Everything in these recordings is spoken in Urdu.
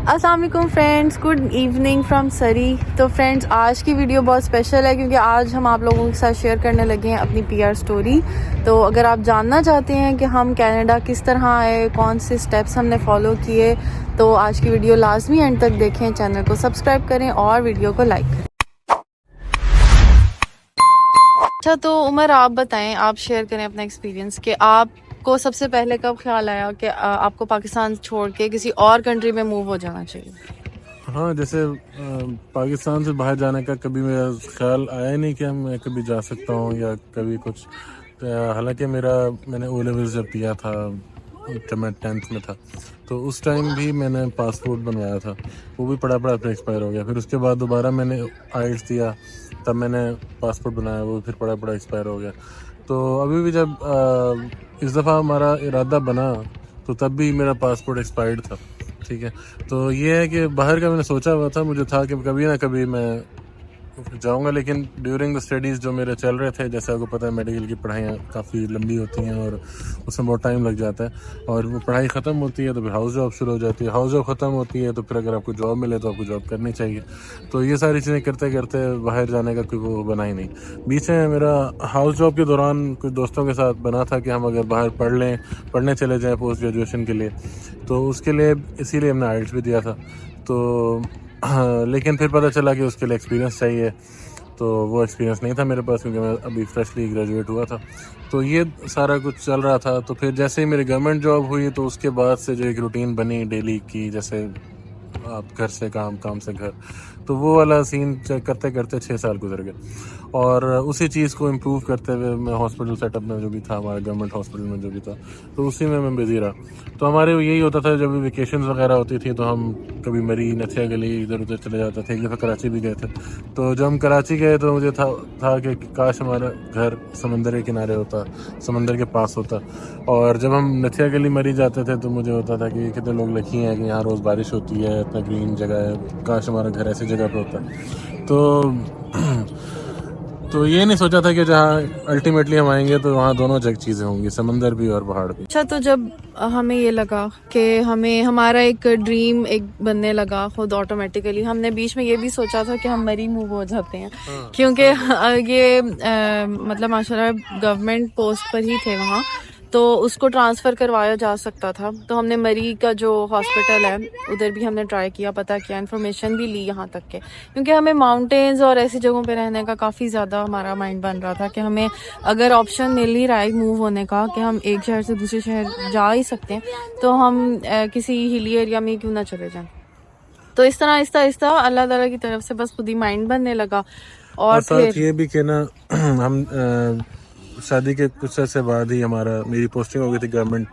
السلام علیکم فرینڈس، گڈ ایوننگ فرام سری۔ تو فرینڈس، آج کی ویڈیو بہت اسپیشل ہے کیونکہ آج ہم آپ لوگوں کے ساتھ شیئر کرنے لگے ہیں اپنی پی آر سٹوری۔ تو اگر آپ جاننا چاہتے ہیں کہ ہم کینیڈا کس طرح آئے، کون سے سٹیپس ہم نے فالو کیے، تو آج کی ویڈیو لازمی اینڈ تک دیکھیں، چینل کو سبسکرائب کریں اور ویڈیو کو لائک کریں۔ اچھا، تو عمر آپ بتائیں، آپ شیئر کریں اپنا ایکسپیرینس کہ آپ کو سب سے پہلے کب خیال آیا کہ آپ کو پاکستان چھوڑ کے کسی اور کنٹری میں موو ہو جانا چاہیے؟ ہاں، جیسے پاکستان سے باہر جانے کا کبھی میرا خیال آیا ہی نہیں کہ میں کبھی جا سکتا ہوں یا کبھی کچھ۔ حالانکہ میں نے او لیولز جب دیا تھا، جب میں 10th میں تھا، تو اس ٹائم بھی میں نے پاسپورٹ بنوایا تھا، وہ بھی پڑا پھر ایکسپائر ہو گیا۔ پھر اس کے بعد دوبارہ میں نے آئلٹس دیا، تب میں نے پاسپورٹ بنایا، وہ پھر پڑا ایکسپائر ہو گیا۔ تو ابھی بھی جب اس دفعہ ہمارا ارادہ بنا تو تب بھی میرا پاسپورٹ ایکسپائرڈ تھا، ٹھیک ہے۔ تو یہ ہے کہ باہر کا میں نے سوچا ہوا تھا، مجھے تھا کہ کبھی نہ کبھی میں جاؤں گا، لیکن ڈیورنگ دا اسٹڈیز جو میرے چل رہے تھے، جیسے آپ کو پتہ ہے میڈیکل کی پڑھائیاں کافی لمبی ہوتی ہیں اور اس میں بہت ٹائم لگ جاتا ہے، اور وہ پڑھائی ختم ہوتی ہے تو پھر ہاؤس جاب شروع ہو جاتی ہے، ہاؤس جاب ختم ہوتی ہے تو پھر اگر آپ کو جاب ملے تو آپ کو جاب کرنی چاہیے۔ تو یہ ساری چیزیں کرتے کرتے باہر جانے کا کوئی وہ بنا ہی نہیں۔ بیچ میں میرا ہاؤس جاب کے دوران کچھ دوستوں کے ساتھ بنا تھا کہ ہم اگر باہر پڑھنے چلے جائیں پوسٹ گریجویشن کے لیے، تو اس کے لیے اسی لیے ہم نے آئلٹس بھی دیا تھا۔ تو لیکن پھر پتہ چلا کہ اس کے لیے ایکسپیرینس چاہیے، تو وہ ایکسپیرینس نہیں تھا میرے پاس کیونکہ میں ابھی فریشلی گریجویٹ ہوا تھا۔ تو یہ سارا کچھ چل رہا تھا۔ تو پھر جیسے ہی میری گورنمنٹ جاب ہوئی تو اس کے بعد سے جو ایک روٹین بنی ڈیلی کی، جیسے آپ گھر سے کام سے گھر، تو وہ والا سین کرتے کرتے 6 سال گزر گئے، اور اسی چیز کو امپروو کرتے ہوئے میں ہاسپٹل سیٹ اپ میں جو بھی تھا، ہمارے گورنمنٹ ہاسپٹل میں جو بھی تھا، تو اسی میں بزی رہا۔ تو ہمارے یہی ہوتا تھا، جب بھی ویکیشنز وغیرہ ہوتی تھی تو ہم کبھی مری، نتھیا گلی، ادھر ادھر چلے جاتے تھے۔ ایک دفعہ کراچی بھی گئے تھے۔ تو جب ہم کراچی گئے تو مجھے تھا کہ کاش ہمارا گھر سمندر کے کنارے ہوتا، سمندر کے پاس ہوتا، اور جب ہم نتھیا گلی مری جاتے تھے تو مجھے ہوتا تھا کہ کتنے لوگ لکی ہیں کہ یہاں روز بارش ہوتی ہے، اتنا گرین جگہ ہے، کاش ہمارا گھر ایسی جگہ پہ ہوتا۔ تو یہ نہیں سوچا تھا کہ جہاں الٹیمیٹلی ہم آئیں گے تو وہاں دونوں چیزیں ہوں گی، سمندر بھی اور پہاڑ بھی۔ اچھا، تو جب ہمیں یہ لگا کہ ہمارا ایک ڈریم ایک بننے لگا خود آٹومیٹیکلی، ہم نے بیچ میں یہ بھی سوچا تھا کہ ہم مری موو ہو جاتے ہیں، کیونکہ یہ مطلب ماشاءاللہ گورنمنٹ پوسٹ پر ہی تھے وہاں، تو اس کو ٹرانسفر کروایا جا سکتا تھا۔ تو ہم نے مری کا جو ہاسپٹل ہے ادھر بھی ہم نے ٹرائی کیا، پتہ کیا، انفارمیشن بھی لی یہاں تک کہ، کیونکہ ہمیں ماؤنٹینز اور ایسی جگہوں پہ رہنے کا کافی زیادہ ہمارا مائنڈ بن رہا تھا کہ ہمیں اگر آپشن مل ہی رہا ہے موو ہونے کا کہ ہم ایک شہر سے دوسرے شہر جا ہی سکتے ہیں، تو ہم کسی ہلی ایریا میں کیوں نہ چلے جائیں۔ تو اس طرح آہستہ اللہ تعالیٰ کی طرف سے بس خود ہی مائنڈ بننے لگا، اور ساتھ پھر یہ بھی کہ نا ہم شادی کے کچھ عرصے بعد ہی میری پوسٹنگ ہو گئی تھی گورنمنٹ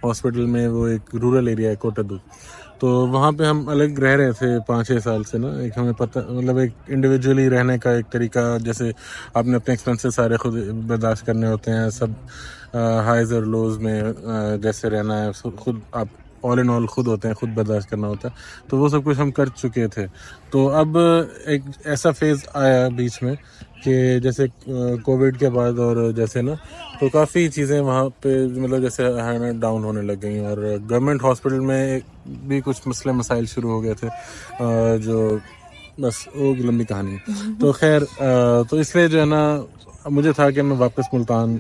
ہاسپٹل میں، وہ ایک رورل ایریا ہے کوٹدو، تو وہاں پہ ہم الگ رہ رہے تھے 5-6 سال سے نا۔ ایک ہمیں پتہ، مطلب ایک انڈیویجولی رہنے کا ایک طریقہ، جیسے آپ نے اپنے ایکسپینسز سارے خود برداشت کرنے ہوتے ہیں، سب ہائیز اور لوز میں جیسے رہنا ہے، خود آپ آل ان آل خود ہوتے ہیں، خود برداشت کرنا ہوتا ہے، تو وہ سب کچھ ہم کر چکے تھے۔ تو اب ایک ایسا فیز آیا بیچ میں کہ جیسے کووڈ کے بعد، اور جیسے نا تو کافی چیزیں وہاں پہ مطلب جیسے ڈاؤن ہونے لگ گئیں، اور گورنمنٹ ہاسپٹل میں بھی کچھ مسائل شروع ہو گئے تھے، جو بس وہ لمبی کہانی ہے۔ تو خیر، تو اس لیے جو ہے نا مجھے تھا کہ میں واپس ملتان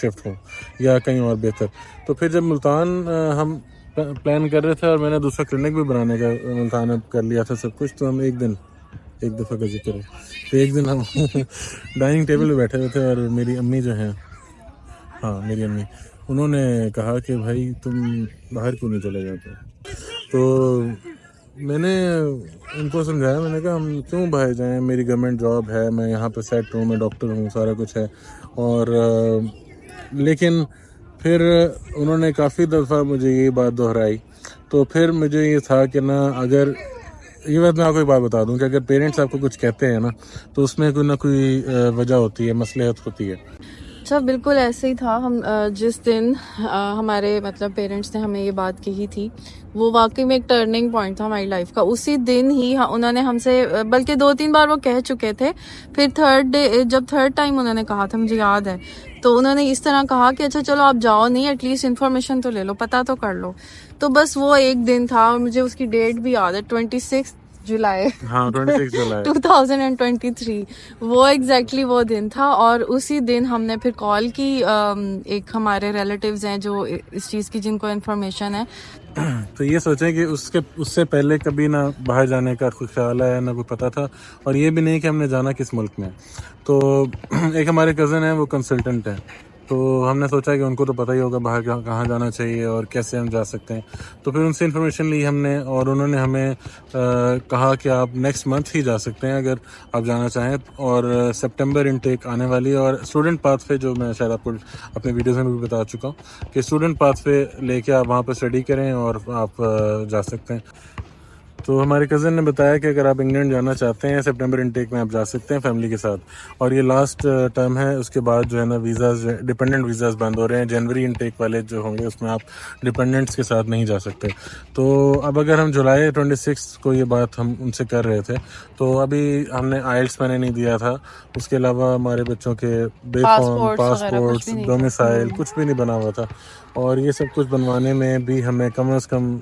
شفٹ ہوں یا کہیں اور بہتر۔ تو پھر جب ملتان ہم پلان کر رہے تھے، اور میں نے دوسرا کلینک بھی بنانے کا ملتان اب کر لیا تھا سب کچھ، تو ہم ایک دفعہ کا ذکر ہے، تو ایک دن ہم ڈائننگ ٹیبل پہ بیٹھے ہوئے تھے، اور میری امی جو ہیں، میری امی، انہوں نے کہا کہ بھائی تم باہر کیوں نہیں چلے جاتے؟ تو میں نے ان کو سمجھایا، میں نے کہا ہم کیوں باہر جائیں، میری گورنمنٹ جاب ہے، میں یہاں پہ سیٹ ہوں، میں ڈاکٹر ہوں، سارا کچھ ہے، اور لیکن پھر انہوں نے کافی دفعہ مجھے یہ بات دہرائی، تو پھر مجھے یہ تھا کہ نا، اگر یہ بات میں آپ کو ایک بات بتا دوں کہ اگر پیرنٹس آپ کو کچھ کہتے ہیں نا، تو اس میں کوئی نہ کوئی وجہ ہوتی ہے، مصلحت ہوتی ہے۔ اچھا بالکل ایسے ہی تھا. ہم جس دن ہمارے مطلب پیرنٹس نے ہمیں یہ بات کہی تھی وہ واقعی میں ایک ٹرننگ پوائنٹ تھا ہماری لائف کا. اسی دن ہی انہوں نے ہم سے بلکہ 2-3 بار وہ کہہ چکے تھے, پھر جب تھرڈ ٹائم انہوں نے کہا تھا مجھے یاد ہے, تو انہوں نے اس طرح کہا کہ اچھا چلو آپ جاؤ نہیں, ایٹ لیسٹ انفارمیشن تو لے لو, پتہ تو کر لو. تو بس وہ ایک دن تھا اور مجھے اس کی ڈیٹ بھی یاد ہے, 26 جولائی ہاں 26 جولائی 2023 وہ ایگزیکٹلی وہ دن تھا. اور اسی دن ہم نے پھر کال کی, ایک ہمارے ریلیٹیوز ہیں جو اس چیز کی جن کو انفارمیشن ہے. تو یہ سوچیں کہ اس سے پہلے کبھی نہ باہر جانے کا کوئی خیال آیا, نہ کوئی پتہ تھا, اور یہ بھی نہیں کہ ہم نے جانا کس ملک میں. تو ایک ہمارے کزن ہیں وہ کنسلٹنٹ ہیں, تو ہم نے سوچا کہ ان کو تو پتہ ہی ہوگا باہر کہاں جانا چاہیے اور کیسے ہم جا سکتے ہیں. تو پھر ان سے انفارمیشن لی ہم نے, اور انہوں نے ہمیں کہا کہ آپ نیکسٹ منتھ ہی جا سکتے ہیں اگر آپ جانا چاہیں. اور سپٹمبر انٹیک آنے والی ہے, اور اسٹوڈنٹ پاتھ پہ جو میں شاید آپ کو اپنے ویڈیوز میں بھی بتا چکا ہوں کہ اسٹوڈنٹ پاتھ پہ لے کے آپ وہاں پہ اسٹڈی کریں اور آپ جا سکتے ہیں. تو ہمارے کزن نے بتایا کہ اگر آپ انگلینڈ جانا چاہتے ہیں سپٹمبر انٹیک میں آپ جا سکتے ہیں فیملی کے ساتھ, اور یہ لاسٹ ٹرم ہے. اس کے بعد جو ہے نا ویزاز, ڈپینڈنٹ ویزاز بند ہو رہے ہیں. جنوری انٹیک والے جو ہوں گے اس میں آپ ڈپینڈنٹس کے ساتھ نہیں جا سکتے. تو اب اگر ہم جولائی 26 کو یہ بات ہم ان سے کر رہے تھے, تو ابھی ہم نے آئلٹس میں نے نہیں دیا تھا, اس کے علاوہ ہمارے بچوں کے بے فارم, پاسپورٹس, ڈومیسائل کچھ بھی نہیں بنا ہوا تھا. اور یہ سب کچھ بنوانے میں بھی ہمیں کم از کم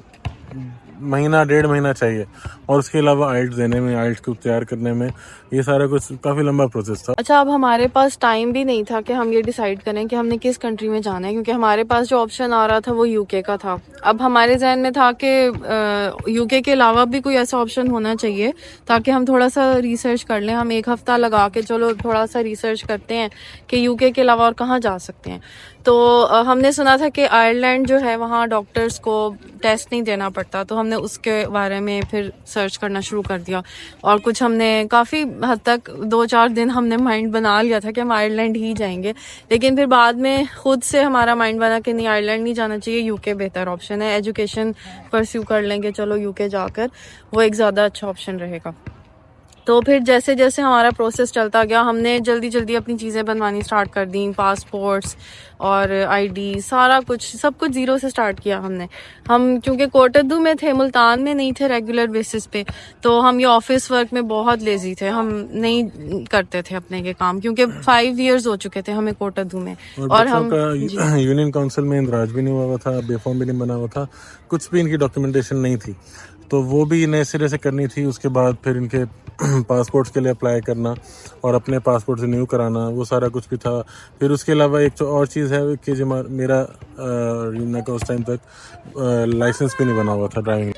مہینہ 1.5 مہینہ چاہیے, اور اس کے علاوہ آئلٹس دینے میں, آئلٹس کو تیار کرنے میں, یہ سارا کچھ کافی لمبا پروسیس تھا. اچھا اب ہمارے پاس ٹائم بھی نہیں تھا کہ ہم یہ ڈیسائیڈ کریں کہ ہم نے کس کنٹری میں جانا ہے, کیونکہ ہمارے پاس جو آپشن آ رہا تھا وہ یو کے کا تھا. اب ہمارے ذہن میں تھا کہ یو کے علاوہ بھی کوئی ایسا آپشن ہونا چاہیے تاکہ ہم تھوڑا سا ریسرچ کر لیں. ہم 1 ہفتہ لگا کے چلو تھوڑا سا ریسرچ کرتے ہیں کہ یو کے علاوہ اور کہاں جا سکتے ہیں. تو ہم نے سنا تھا کہ آئرلینڈ جو ہے وہاں ڈاکٹرز کو ٹیسٹ نہیں دینا پڑتا, تو ہم نے اس کے بارے میں پھر سرچ کرنا شروع کر دیا. اور کچھ ہم نے کافی حد تک 2-4 دن ہم نے مائنڈ بنا لیا تھا کہ ہم آئرلینڈ ہی جائیں گے, لیکن پھر بعد میں خود سے ہمارا مائنڈ بنا کہ نہیں آئرلینڈ نہیں جانا چاہیے, یو کے بہتر آپشن ہے. ایجوکیشن پرسیو کر لیں گے, چلو یو کے جا کر وہ ایک زیادہ اچھا آپشن رہے گا. تو پھر جیسے جیسے ہمارا پروسیس چلتا گیا ہم نے جلدی جلدی اپنی چیزیں بنوانی سٹارٹ کر دیں, پاسپورٹس اور آئی ڈی, سارا کچھ سب کچھ زیرو سے سٹارٹ کیا ہم نے. ہم کیونکہ کوٹدو میں تھے, ملتان میں نہیں تھے ریگولر بیسس پہ, تو ہم یہ آفس ورک میں بہت لیزی تھے, ہم نہیں کرتے تھے اپنے کے کام, کیونکہ 5 ایئرز ہو چکے تھے ہمیں کوٹدو میں. اور ہم یونین کاؤنسل میں اندراج بھی نہیں ہوا تھا, بے فارم بھی نہیں بنا ہوا تھا, کچھ بھی ان کی ڈاکیومنٹیشن نہیں تھی, تو وہ بھی نئے سرے سے کرنی تھی. اس کے بعد پھر ان کے پاسپورٹس کے لیے اپلائی کرنا اور اپنے پاسپورٹ رینیو کرانا, وہ سارا کچھ بھی تھا. پھر اس کے علاوہ ایک اور چیز ہے کہ جو میرا اس ٹائم تک لائسنس بھی نہیں بنا ہوا تھا ڈرائیونگ.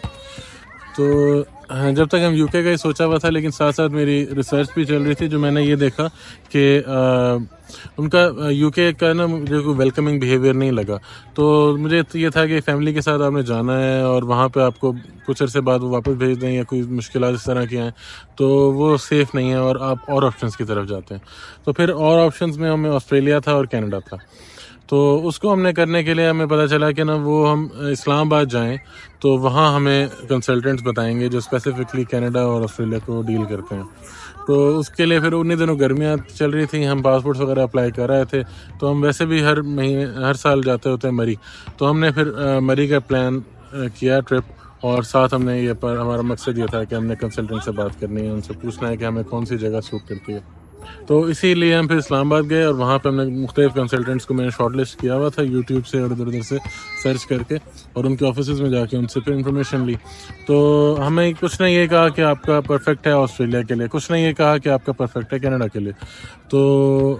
تو جب تک ہم یو کے کا ہی سوچا ہوا تھا, لیکن ساتھ ساتھ میری ریسرچ بھی چل رہی تھی, جو میں نے یہ دیکھا کہ ان کا یو کے کا نا مجھے کوئی ویلکمنگ بیہیویئر نہیں لگا. تو مجھے یہ تھا کہ فیملی کے ساتھ آپ نے جانا ہے اور وہاں پہ آپ کو کچھ عرصے بعد وہ واپس بھیج دیں یا کوئی مشکلات اس طرح کی ہیں, تو وہ سیف نہیں ہے اور آپ اور آپشنس کی طرف جاتے ہیں. تو پھر اور آپشنس میں ہمیں آسٹریلیا تھا اور کینیڈا تھا. تو اس کو ہم نے کرنے کے لیے ہمیں پتہ چلا کہ نا وہ ہم اسلام آباد جائیں تو وہاں ہمیں کنسلٹنٹس بتائیں گے جو اسپیسیفکلی کینیڈا اور آسٹریلیا کو ڈیل کرتے ہیں. تو اس کے لیے پھر انہیں دنوں گرمیاں چل رہی تھیں, ہم پاسپورٹس وغیرہ اپلائی کر رہے تھے, تو ہم ویسے بھی ہر سال جاتے ہوتے ہیں مری. تو ہم نے پھر مری کا پلان کیا ٹرپ, اور ساتھ ہم نے یہ پر ہمارا مقصد یہ تھا کہ ہم نے کنسلٹنٹ سے بات کرنی ہے, ان سے پوچھنا ہے کہ ہمیں کون سی جگہ سوٹ کرتی ہے. تو اسی لیے ہم پھر اسلام آباد گئے, اور وہاں پہ ہم نے مختلف کنسلٹنٹس کو میں نے شارٹ لسٹ کیا ہوا تھا یوٹیوب سے اور ادھر سے سرچ کر کے, اور ان کے آفیسز میں جا کے ان سے پھر انفارمیشن لی. تو ہمیں کچھ نے یہ کہا کہ آپ کا پرفیکٹ ہے آسٹریلیا کے لیے, کچھ نے یہ کہا کہ آپ کا پرفیکٹ ہے کینیڈا کے لیے. تو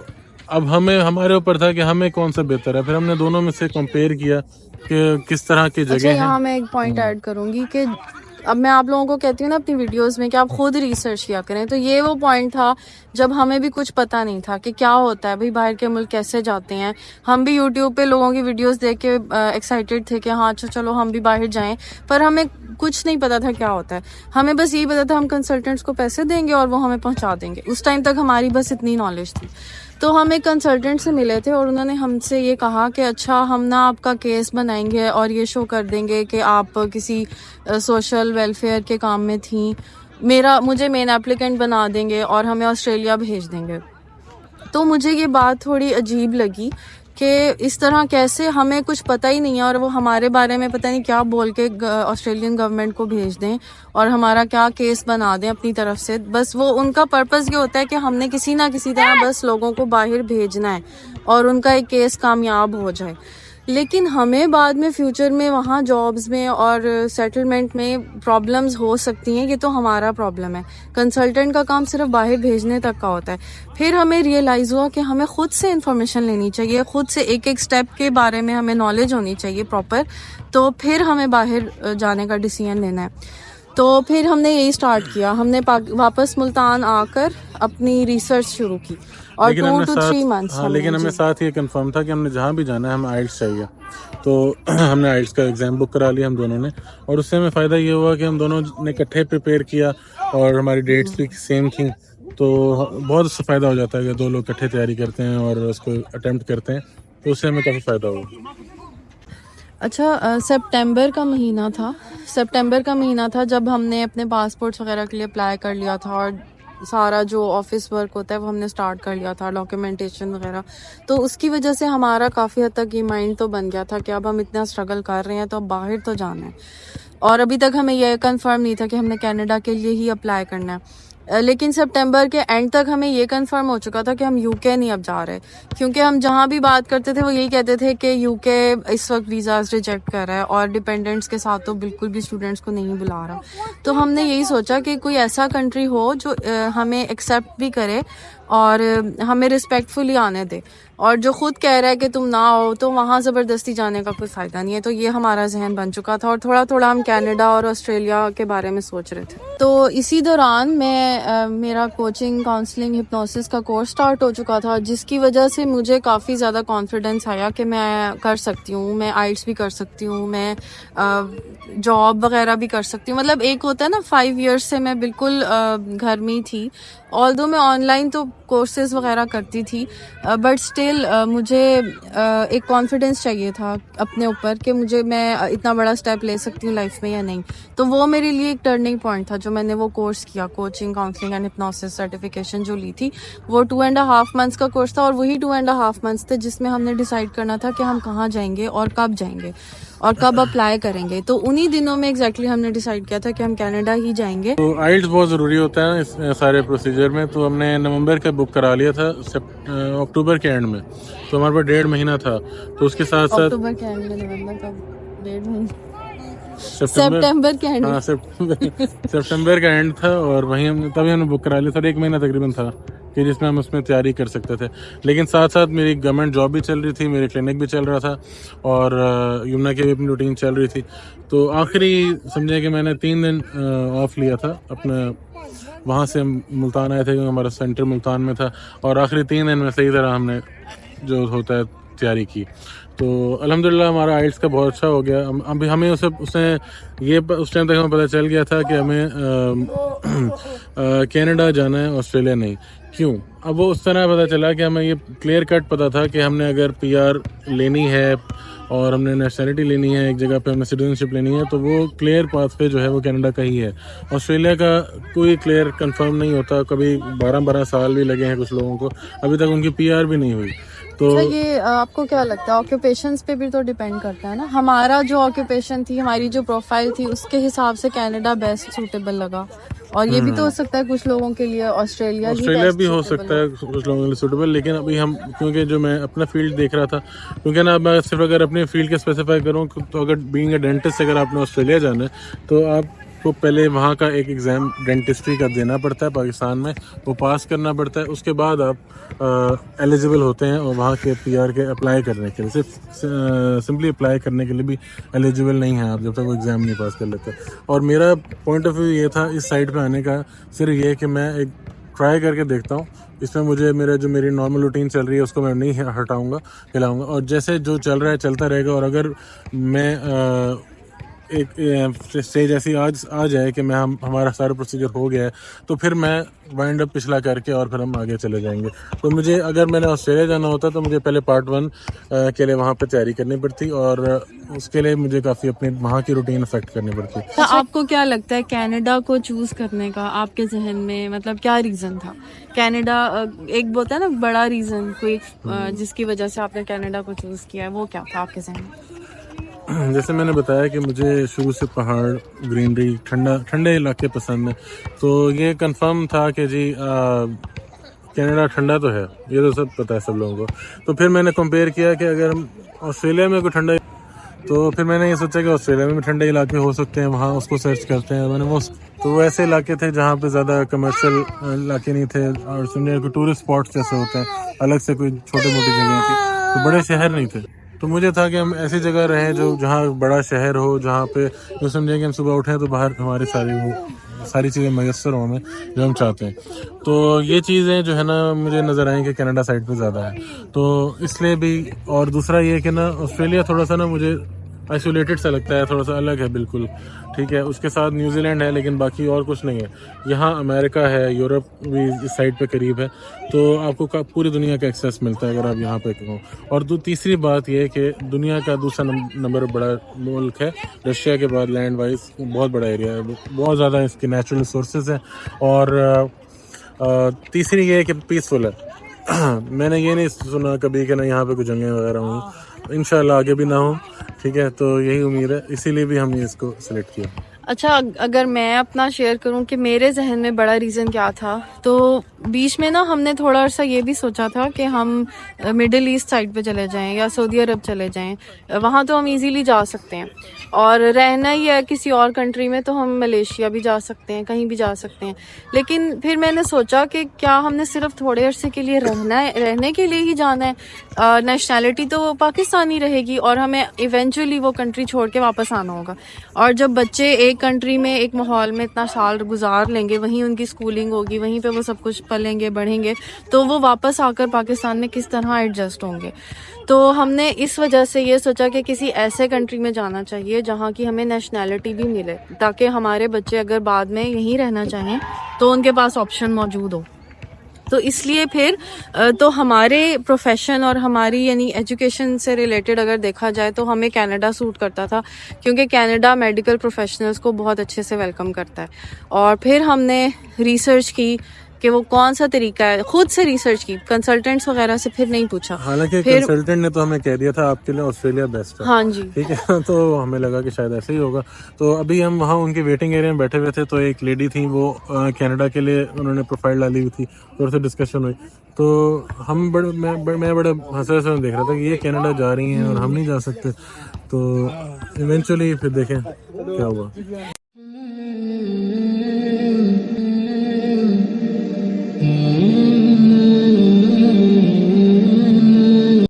اب ہمارے اوپر تھا کہ ہمیں کون سا بہتر ہے. پھر ہم نے دونوں میں سے کمپیئر کیا کہ کس طرح کی جگہ ہیں. یہاں میں ایک پوائنٹ ایڈ کروں گی کہ اب میں آپ لوگوں کو کہتی ہوں نا اپنی ویڈیوز میں کہ آپ خود ریسرچ کیا کریں. تو یہ وہ پوائنٹ تھا جب ہمیں بھی کچھ پتہ نہیں تھا کہ کیا ہوتا ہے بھائی, باہر کے ملک کیسے جاتے ہیں. ہم بھی یوٹیوب پہ لوگوں کی ویڈیوز دیکھ کے ایکسائٹیڈ تھے کہ ہاں اچھا چلو ہم بھی باہر جائیں, پر ہمیں کچھ نہیں پتا تھا کیا ہوتا ہے. ہمیں بس یہی پتا تھا ہم کنسلٹنٹس کو پیسے دیں گے اور وہ ہمیں پہنچا دیں گے. اس ٹائم تک ہماری بس اتنی نالج تھی. تو ہم ایک کنسلٹنٹ سے ملے تھے اور انہوں نے ہم سے یہ کہا کہ اچھا ہم نا آپ کا کیس بنائیں گے اور یہ شو کر دیں گے کہ آپ کسی سوشل ویلفیئر کے کام میں تھیں, مجھے مین اپلیکنٹ بنا دیں گے اور ہمیں آسٹریلیا بھیج دیں گے. تو مجھے یہ بات تھوڑی عجیب لگی کہ اس طرح کیسے ہمیں کچھ پتہ ہی نہیں ہے اور وہ ہمارے بارے میں پتہ نہیں کیا بول کے آسٹریلین گورنمنٹ کو بھیج دیں اور ہمارا کیا کیس بنا دیں اپنی طرف سے. بس وہ ان کا پرپس یہ ہوتا ہے کہ ہم نے کسی نہ کسی طرح بس لوگوں کو باہر بھیجنا ہے اور ان کا ایک کیس کامیاب ہو جائے. لیکن ہمیں بعد میں فیوچر میں وہاں جابز میں اور سیٹلمنٹ میں پرابلمز ہو سکتی ہیں. یہ تو ہمارا پرابلم ہے. کنسلٹنٹ کا کام صرف باہر بھیجنے تک کا ہوتا ہے. پھر ہمیں ریئلائز ہوا کہ ہمیں خود سے انفارمیشن لینی چاہیے, خود سے ایک ایک سٹیپ کے بارے میں ہمیں نالج ہونی چاہیے پراپر, تو پھر ہمیں باہر جانے کا ڈیسیژن لینا ہے. تو پھر ہم نے یہی سٹارٹ کیا. ہم نے واپس ملتان آ کر اپنی ریسرچ شروع کی اور 2 to 3 months. ہاں, لیکن ہمیں ساتھ یہ کنفرم تھا کہ ہم نے جہاں بھی جانا ہے ہمیں آئلٹس چاہیے. تو ہم نے آئلٹس کا ایگزام بک کرا لیا ہم دونوں نے, اور اس سے ہمیں فائدہ یہ ہوا کہ ہم دونوں نے اکٹھے پریپیئر کیا اور ہماری ڈیٹس بھی سیم تھیں. تو بہت اس سے فائدہ ہو جاتا ہے کہ 2 لوگ اکٹھے تیاری کرتے ہیں اور اس کو اٹیمپٹ کرتے ہیں, تو اس سے ہمیں کافی فائدہ ہوا. اچھا, سپٹمبر کا مہینہ تھا جب ہم نے اپنے پاسپورٹس وغیرہ کے لیے اپلائی کر لیا تھا اور سارا جو آفس ورک ہوتا ہے وہ ہم نے سٹارٹ کر لیا تھا, ڈاکیومنٹیشن وغیرہ. تو اس کی وجہ سے ہمارا کافی حد تک یہ مائنڈ تو بن گیا تھا کہ اب ہم اتنا اسٹرگل کر رہے ہیں تو اب باہر تو جانا ہے. اور ابھی تک ہمیں یہ کنفرم نہیں تھا کہ ہم نے کینیڈا کے لیے ہی اپلائی کرنا ہے. لیکن سپٹمبر کے اینڈ تک ہمیں یہ کنفرم ہو چکا تھا کہ ہم یو کے نہیں اب جا رہے, کیونکہ ہم جہاں بھی بات کرتے تھے وہ یہی کہتے تھے کہ یو کے اس وقت ویزاز ریجیکٹ کر رہا ہے اور ڈیپینڈنٹس کے ساتھ تو بالکل بھی اسٹوڈنٹس کو نہیں بلا رہا. تو ہم نے یہی سوچا کہ کوئی ایسا کنٹری ہو جو ہمیں ایکسیپٹ بھی کرے اور ہمیں رسپیکٹفلی آنے دے, اور جو خود کہہ رہا ہے کہ تم نہ آؤ تو وہاں زبردستی جانے کا کوئی فائدہ نہیں ہے. تو یہ ہمارا ذہن بن چکا تھا اور تھوڑا تھوڑا ہم کینیڈا اور آسٹریلیا کے بارے میں سوچ رہے تھے. تو اسی دوران میرا کوچنگ, کاؤنسلنگ, ہپنوسس کا کورس سٹارٹ ہو چکا تھا, جس کی وجہ سے مجھے کافی زیادہ کانفیڈنس آیا کہ میں کر سکتی ہوں, میں آئلٹس بھی کر سکتی ہوں, میں جاب وغیرہ بھی کر سکتی ہوں. مطلب ایک ہوتا ہے نا 5 ایئرس سے میں بالکل گھر میں تھی, آلدو میں آن لائن تو کورسز وغیرہ کرتی تھی, بٹ اسٹل مجھے ایک کانفیڈنس چاہیے تھا اپنے اوپر کہ میں اتنا بڑا اسٹیپ لے سکتی ہوں لائف میں یا نہیں. تو وہ میرے لیے ایک ٹرننگ پوائنٹ تھا جو میں نے وہ کورس کیا, coaching, counselling and hypnosis certification جو لی تھی. وہ 2.5 months کا کورس تھا, اور وہی 2.5 months تھے جس میں ہم نے ڈیسائیڈ کرنا تھا کہ ہم کہاں جائیں گے اور کب جائیں گے اور کب اپلائی کریں گے. تو انہی دنوں میں ایگزیکٹلی ہم نے ڈیسائیڈ کیا تھا کہ ہم کینیڈا ہی جائیں گے. تو آئلٹس بہت ضروری ہوتا ہے اس سارے پروسیجر میں. تو ہم نے نومبر کا بک کرا لیا تھا اکتوبر کے اینڈ میں, تو ہمارے پاس 1.5 مہینہ تھا. تو اس کے ساتھ ساتھ اکتوبر کے اینڈ میں, نومبر کا 1.5 مہینہ, سپٹمبر کے اینڈ, ہاں سپٹمبر کا اینڈ تھا, اور وہیں تبھی ہم نے بک کرا لیا تھا. 1 مہینہ تقریباً تھا کہ جس میں ہم اس میں تیاری کر سکتے تھے. لیکن ساتھ ساتھ میری گورنمنٹ جاب بھی چل رہی تھی, میری کلینک بھی چل رہا تھا, اور یمنا کی بھی اپنی روٹین چل رہی تھی. تو آخری سمجھے کہ میں نے 3 دن آف لیا تھا اپنا, وہاں سے ملتان آئے تھے کیونکہ ہمارا سینٹر ملتان میں تھا, اور آخری 3 دن میں صحیح طرح ہم نے جو ہوتا ہے تیاری کی. تو الحمدللہ ہمارا آئلٹس کا بہت اچھا ہو گیا. ابھی ہمیں اس ٹائم تک ہمیں پتہ چل گیا تھا کہ ہمیں کینیڈا جانا ہے, آسٹریلیا نہیں. کیوں؟ اب وہ اس طرح پتہ چلا کہ ہمیں یہ کلیئر کٹ پتہ تھا کہ ہم نے اگر PR لینی ہے اور ہم نے نیشنلٹی لینی ہے ایک جگہ پہ, ہمیں سٹیزن شپ لینی ہے, تو وہ کلیئر پاتھ پہ جو ہے وہ کینیڈا کا ہی ہے. آسٹریلیا کا کوئی کلیئر کنفرم نہیں ہوتا. کبھی 12 سال بھی لگے ہیں کچھ لوگوں کو, ابھی تک ان کی PR بھی نہیں ہوئی. تو یہ آپ کو کیا لگتا ہے آکوپیشنز پہ بھی تو ڈیپینڈ کرتا ہے نا. ہمارا جو آکوپیشن تھی, ہماری جو پروفائل تھی, اس کے حساب سے کینیڈا بیسٹ سوٹیبل لگا. اور یہ بھی تو ہو سکتا ہے کچھ لوگوں کے لیے آسٹریلیا بھی ہو سکتا ہے کچھ لوگوں کے لیے سوٹیبل. لیکن ابھی ہم, کیونکہ جو میں اپنا فیلڈ دیکھ رہا تھا, کیونکہ نا میں صرف اگر اپنے فیلڈ کے اسپیسیفائی کروں تو اگر بینگ اے ڈینٹسٹ اگر آپ نے آسٹریلیا جانا ہے تو آپ کو پہلے وہاں کا ایک ایگزام ڈینٹسٹری کا دینا پڑتا ہے پاکستان میں, وہ پاس کرنا پڑتا ہے. اس کے بعد آپ ایلیجیبل ہوتے ہیں اور وہاں کے PR کے اپلائی کرنے کے لیے, صرف سمپلی اپلائی کرنے کے لیے بھی ایلیجیبل نہیں ہیں آپ جب تک وہ ایگزام نہیں پاس کر لیتے. اور میرا پوائنٹ آف ویو یہ تھا اس سائڈ پہ آنے کا, صرف یہ کہ میں ایک ٹرائی کر کے دیکھتا ہوں. اس میں مجھے میری نارمل روٹین چل رہی ہے اس کو میں نہیں ہٹاؤں گا, ہلاؤں گا, اور جیسے جو چل رہا ہے چلتا رہے گا. اور اگر میں ایک اسٹیج ایسی آ جائے کہ ہمارا سارا پروسیجر ہو گیا ہے تو پھر میں وائنڈ اپ پچھلا کر کے اور پھر ہم آگے چلے جائیں گے. تو مجھے اگر میں نے آسٹریلیا جانا ہوتا تو مجھے پہلے پارٹ 1 کے لیے وہاں پہ تیاری کرنی پڑتی اور اس کے لیے مجھے کافی اپنی وہاں کی روٹین افیکٹ کرنی پڑتی. تو آپ کو کیا لگتا ہے کینیڈا کو چوز کرنے کا آپ کے ذہن میں مطلب کیا ریزن تھا؟ کینیڈا ایک بولتا ہے نا بڑا ریزن کوئی جس کی وجہ سے آپ نے کینیڈا کو چوز کیا ہے، وہ کیا تھا آپ کے ذہن میں؟ جیسے میں نے بتایا کہ مجھے شروع سے پہاڑ، گرینری، ٹھنڈے علاقے پسند ہیں. تو یہ کنفرم تھا کہ جی کینیڈا ٹھنڈا تو ہے، یہ تو سب پتہ ہے سب لوگوں کو. تو پھر میں نے کمپیئر کیا کہ اگر آسٹریلیا میں کوئی ٹھنڈا، تو پھر میں نے یہ سوچا کہ آسٹریلیا میں بھی ٹھنڈے علاقے ہو سکتے ہیں، وہاں اس کو سرچ کرتے ہیں. میں نے وہ ایسے علاقے تھے جہاں پہ زیادہ کمرشل علاقے نہیں تھے اور سمجھے کوئی ٹورسٹ اسپاٹس جیسے ہوتے ہیں الگ سے کوئی چھوٹی موٹی جگہیں تھی، تو بڑے شہر نہیں تھے. تو مجھے تھا کہ ہم ایسی جگہ رہیں جہاں بڑا شہر ہو، جہاں پہ جو سمجھیں کہ ہم صبح اٹھیں تو باہر ہماری ساری چیزیں میسر ہوں ہمیں جو ہم چاہتے ہیں. تو یہ چیزیں جو ہے نا مجھے نظر آئیں کہ کینیڈا سائڈ پہ زیادہ ہے، تو اس لیے بھی. اور دوسرا یہ کہ نا آسٹریلیا تھوڑا سا نا مجھے آئسولیٹڈ سا لگتا ہے، تھوڑا سا الگ ہے بالکل. ٹھیک ہے، اس کے ساتھ نیوزی لینڈ ہے لیکن باقی اور کچھ نہیں ہے. یہاں امریکہ ہے، یورپ بھی اس سائڈ پہ قریب ہے، تو آپ کو پوری دنیا کا ایکسیس ملتا ہے اگر آپ یہاں پہ ہوں. اور تیسری بات یہ کہ دنیا کا دوسرا نمبر بڑا ملک ہے رشیا کے بعد، لینڈ وائز بہت بڑا ایریا ہے، بہت زیادہ اس کے نیچرل ریسورسز ہیں. اور تیسری یہ کہ پیسفل ہے. میں نے یہ نہیں سنا کبھی کہ نا یہاں پہ کوئی جنگیں وغیرہ ہوں، انشاءاللہ آگے بھی نہ ہوں. ٹھیک ہے، تو یہی امید ہے، اسی لیے بھی ہم نے اس کو سلیکٹ کیا. اچھا، اگر میں اپنا شیئر کروں کہ میرے ذہن میں بڑا ریزن کیا تھا، تو بیچ میں نا ہم نے تھوڑا سا یہ بھی سوچا تھا کہ ہم مڈل ایسٹ سائڈ پہ چلے جائیں یا سعودی عرب چلے جائیں، وہاں تو ہم ایزیلی جا سکتے ہیں. اور رہنا ہی ہے کسی اور کنٹری میں تو ہم ملیشیا بھی جا سکتے ہیں، کہیں بھی جا سکتے ہیں. لیکن پھر میں نے سوچا کہ کیا ہم نے صرف تھوڑے عرصے کے لیے رہنے کے لیے ہی جانا ہے؟ نیشنلٹی تو پاکستانی رہے گی اور ہمیں ایونچولی وہ کنٹری چھوڑ کے واپس آنا ہوگا. اور جب بچے ایک کنٹری میں ایک ماحول میں اتنا سال گزار لیں گے، وہیں ان کی اسکولنگ ہوگی، وہیں پہ وہ سب کچھ پلیں گے بڑھیں گے، تو وہ واپس آ کر پاکستان میں کس طرح ایڈجسٹ ہوں گے. تو ہم نے اس وجہ سے یہ سوچا کہ کسی ایسے کنٹری میں جانا چاہیے جہاں کی ہمیں نیشنلٹی بھی ملے، تاکہ ہمارے بچے اگر بعد میں یہیں رہنا چاہیں تو ان کے پاس آپشن موجود ہو. تو اس لیے پھر تو ہمارے پروفیشن اور ہماری یعنی ایجوکیشن سے ریلیٹڈ اگر دیکھا جائے تو ہمیں کینیڈا سوٹ کرتا تھا، کیونکہ کینیڈا میڈیکل پروفیشنلز کو بہت اچھے سے ویلکم کرتا ہے. اور پھر ہم نے ریسرچ کی کہ وہ کون سا طریقہ ہے، خود سے ریسرچ کی، کنسلٹنٹس وغیرہ سے پھر نہیں پوچھا. حالانکہ کنسلٹنٹ نے تو ہمیں کہہ دیا تھا آپ کے لیے آسٹریلیا بیسٹ ہے. ہاں جی، ٹھیک ہے، تو ہمیں لگا کہ شاید ایسے ہی ہوگا. تو ابھی ہم وہاں ان کے ویٹنگ ایریا میں بیٹھے ہوئے تھے، تو ایک لیڈی تھی، وہ کینیڈا کے لیے انہوں نے پروفائل ڈالی ہوئی تھی، تو سے ڈسکشن ہوئی. تو میں بڑے ہنسے ہنسے دیکھ رہا تھا کہ یہ کینیڈا جا رہی ہیں اور ہم نہیں جا سکتے. تو ایونچولی پھر دیکھیں کیا ہوا.